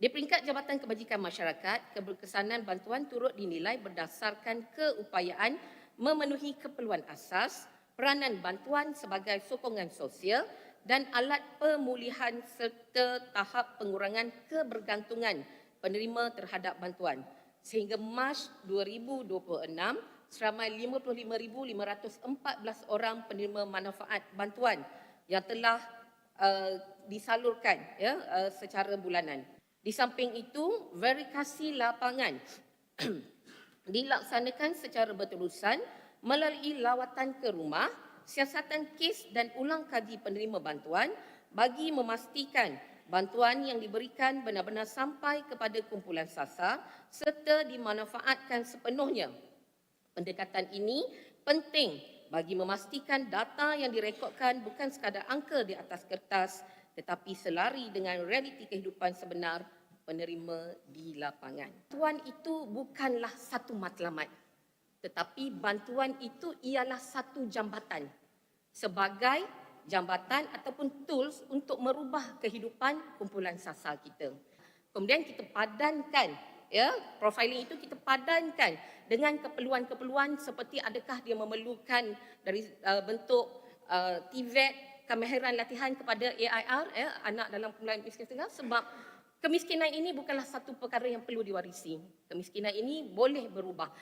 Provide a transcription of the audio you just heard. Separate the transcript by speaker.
Speaker 1: Di peringkat Jabatan Kebajikan Masyarakat, keberkesanan bantuan turut dinilai berdasarkan keupayaan memenuhi keperluan asas, peranan bantuan sebagai sokongan sosial dan alat pemulihan serta tahap pengurangan kebergantungan penerima terhadap bantuan. Sehingga Mac 2026, seramai 55,514 orang penerima manfaat bantuan yang telah disalurkan secara bulanan. Di samping itu, verifikasi lapangan dilaksanakan secara berterusan melalui lawatan ke rumah, siasatan kes dan ulang kaji penerima bantuan bagi memastikan bantuan yang diberikan benar-benar sampai kepada kumpulan sasar serta dimanfaatkan sepenuhnya. Pendekatan ini penting bagi memastikan data yang direkodkan bukan sekadar angka di atas kertas tetapi selari dengan realiti kehidupan sebenar penerima di lapangan. Bantuan itu bukanlah satu matlamat, tetapi bantuan itu ialah satu jambatan sebagai jambatan ataupun tools untuk merubah kehidupan kumpulan sasar kita. Kemudian kita padankan, profiling itu kita padankan dengan keperluan-keperluan seperti adakah dia memerlukan dari bentuk TVET, kemahiran latihan kepada AIR, anak dalam kumpulan miskin tengah, sebab kemiskinan ini bukanlah satu perkara yang perlu diwarisi. Kemiskinan ini boleh berubah.